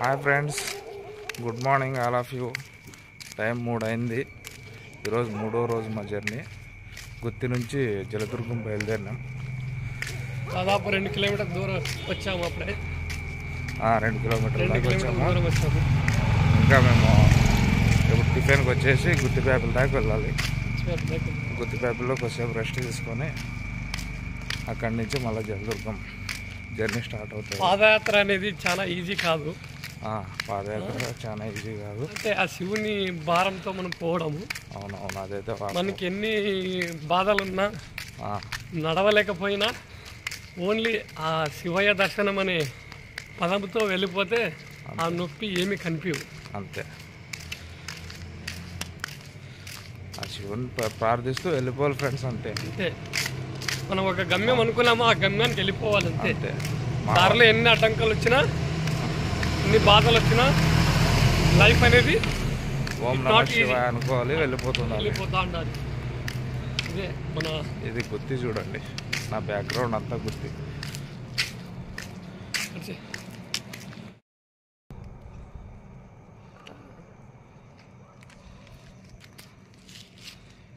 Hi friends, good morning all of you. Time 3 అయింది. ఈరోజు 3వ రోజు మా జర్నీ. గుత్తి నుంచి జలదుర్గం బయలుదేరినాం. దాదాపు 2 కిలోమీటర్ల దూరం వచ్చాము. అప్పుడే 2 కిలోమీటర్ల దాకా దూరం వచ్చాము. ఇంకా మేము ఇప్పుడు టిఫిన్కి వచ్చేసి గుత్తిపేపల దాకా వెళ్ళాలి. గుత్తిపేపల్లో కొద్దిసేపు రెస్ట్ తీసుకొని అక్కడి నుంచి మళ్ళీ జలదుర్గం జర్నీ స్టార్ట్ అవుతుంది. పాదయాత్ర అనేది చాలా ఈజీ కాదు. పాదయాత్ర చాలా ఈజీ కాదు. అంటే ఆ శివుని భారంతో మనం పోవడము. అవునవును, అదైతే మనకి ఎన్ని బాధలున్నా నడవలేకపోయినా ఓన్లీ ఆ శివయ్య దర్శనం అనే పదంతో వెళ్ళిపోతే ఆ నొప్పి ఏమీ కనిపించవు. అంతే, ఆ శివుని ప్రార్థిస్తూ వెళ్ళిపోవాలి ఫ్రెండ్స్. అంతే అంతే, మనం ఒక గమ్యం అనుకున్నామో ఆ గమ్యానికి వెళ్ళిపోవాలి. అంతే. దారిలో ఎన్ని అడ్డంకులు వచ్చినా ఎన్ని బాధలు వచ్చినా లైఫ్ అనేది ఓం నమః శివాయ అనుకోవాలి, వెళ్ళిపోతా ఉండాలి. ఇదే మన ఇది గుత్తి. చూడండి, నా బ్యాక్గ్రౌండ్ అంతా గుత్తి.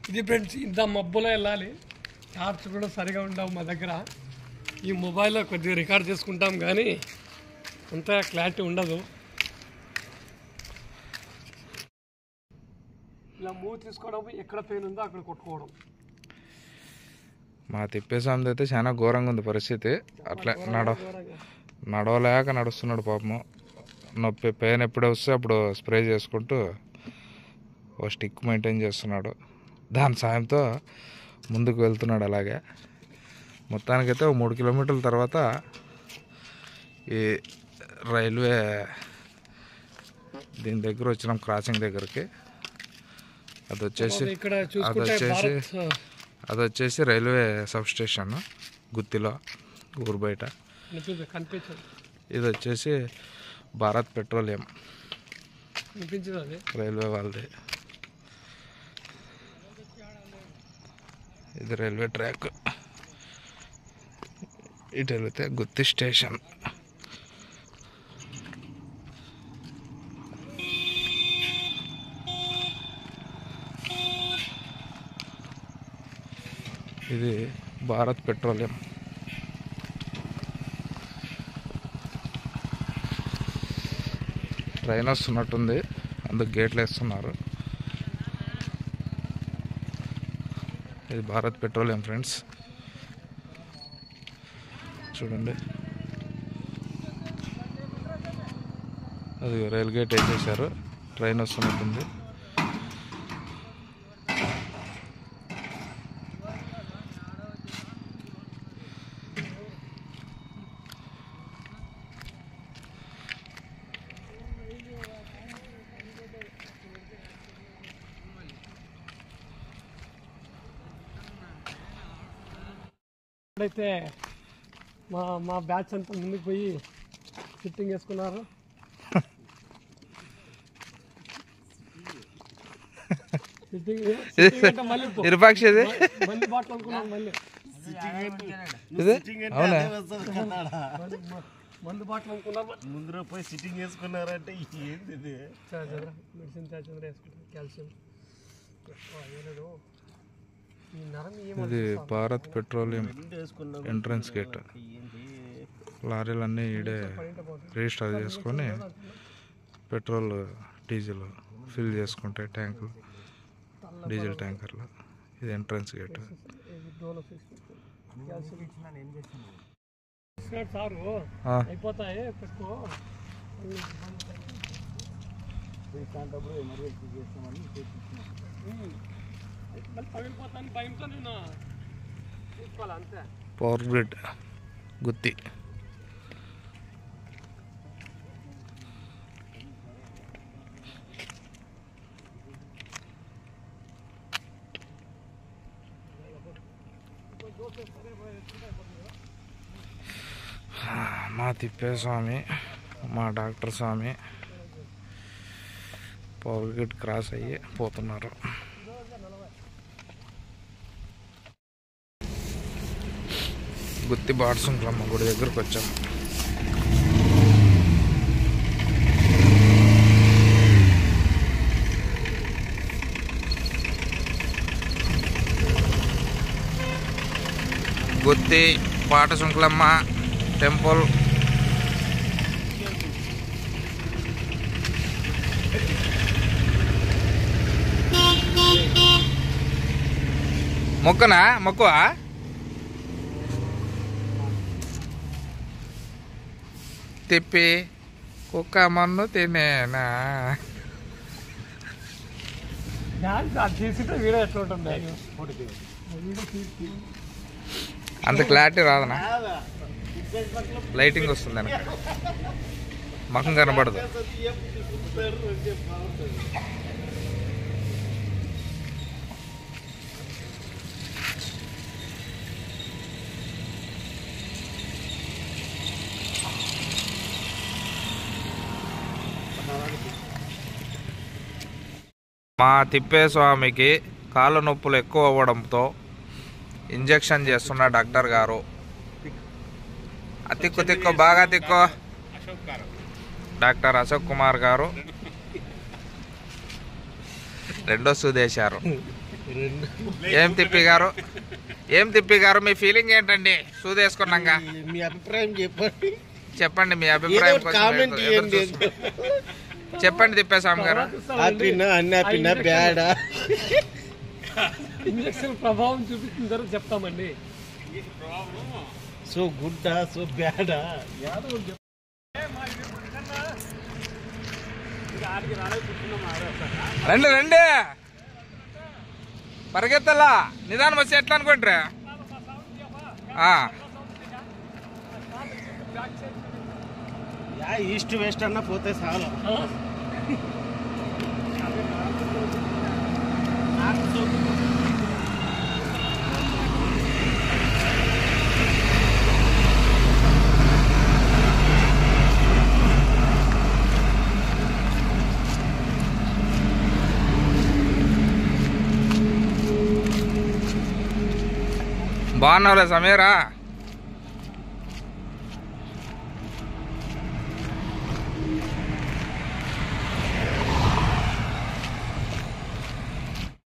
ఇది ఫ్రెండ్స్, ఇంత మబ్బులో వెళ్ళాలి. చార్జ్ కూడా సరిగా ఉండవు మా దగ్గర. ఈ మొబైల్లో కొద్దిగా రికార్డ్ చేసుకుంటాం కానీ అంత క్లారిటీ ఉండదు. ఇలా మూవ్ తీసుకోవడం, ఎక్కడ పెయిన్ ఉందో అక్కడ కొట్టుకోవడం. మా తిప్పేసామిది అయితే చాలా ఘోరంగా ఉంది పరిస్థితి. అట్లా నడవలేక నడుస్తున్నాడు పాపము. నొప్పి పెయిన్ ఎప్పుడు వస్తే అప్పుడు స్ప్రే చేసుకుంటూ ఓ స్టిక్ మెయింటైన్ చేస్తున్నాడు. దాని సాయంతో ముందుకు వెళ్తున్నాడు. అలాగే మొత్తానికైతే 3 కిలోమీటర్ల తర్వాత ఈ రైల్వే దీని దగ్గర వచ్చినాం, క్రాసింగ్ దగ్గరికి. అది వచ్చేసి రైల్వే సబ్ స్టేషన్ గుత్తిలో, ఊరు బయట. ఇది వచ్చేసి భారత్ పెట్రోలియం రైల్వే వాళ్ళది. ఇది రైల్వే ట్రాక్. ఇటు వెళితే గుత్తి స్టేషన్. ఇది భారత్ పెట్రోలియం. ట్రైన్ వస్తున్నట్టుంది, అందుకు గేట్లు వేస్తున్నారు. ఇది భారత్ పెట్రోలియం ఫ్రెండ్స్, చూడండి. అది రైల్ గేట్ వేసేసారు, ట్రైన్ వస్తున్నట్టుంది. ఇప్పుడైతే మా బ్యాచ్ అంతా ముందుకు పోయి సిట్టింగ్ వేసుకున్నారు. ఇరుపాక్షది మళ్ళీ బాటలు అనుకున్నాం. మళ్ళీ మందు బాటలు అనుకున్నాం. ముందు పోయి సిట్టింగ్ వేసుకున్నారంటే ఏంది మెడిసిన్ చార్జర్ వేసుకుంటారు, కాల్షియం. ఇది భారత్ పెట్రోలియం ఎంట్రన్స్ గేట్. లారీలన్నీ ఈడే రిజిస్టర్ చేసుకొని పెట్రోల్ డీజిల్ ఫిల్ చేసుకుంటాయి ట్యాంకులు, డీజిల్ ట్యాంకర్లు. ఇది ఎంట్రన్స్ గేట్. అయిపోతాయి పెట్టుకో. పవర్ గ్రిడ్ గుత్తి. మా తిప్పేస్వామి, మా డాక్టర్ స్వామి పవర్ గ్రిడ్ క్రాస్ అయ్యి పోతున్నారు. గుత్తి బాటసుంట్లమ్మ గుడి దగ్గరకు వచ్చాము. తిరుపతి పాట శుంకులమ్మ టెంపుల్. మొక్కువ తిప్పి కుక్క మన్ను తినేనా. అంత క్లారిటీ రాదనా, లైటింగ్ వస్తుంది వెనక, ముఖం కనబడదు. మా తిప్పేస్వామికి కాళ్ళ నొప్పులు ఎక్కువ అవ్వడంతో ఇంజెక్షన్ చేస్తున్న డాక్టర్ గారు. తిక్కు బాగా తిక్కు. డాక్టర్ అశోక్ కుమార్ గారు రెండో సూదేశారు. ఏం తిప్పి గారు మీ ఫీలింగ్ ఏంటండి సూదేసుకున్నాక? మీ అభిప్రాయం చెప్పండి. చెప్పండి మీ అభిప్రాయం చెప్పండి తిప్పేస్వామి గారు. ఇంజక్షన్ ప్రభావం చూపిస్తున్న తర్వాత చెప్తామండి. సో గుడ్డా సో బ్యాడా రండి రండి పరిగెత్తలా, నిదానం వచ్చి ఎట్లా అనుకుంటారా? ఈస్ట్ వెస్ట్ అన్న పోతే చాలు. బాగున్నావులే సమీరా.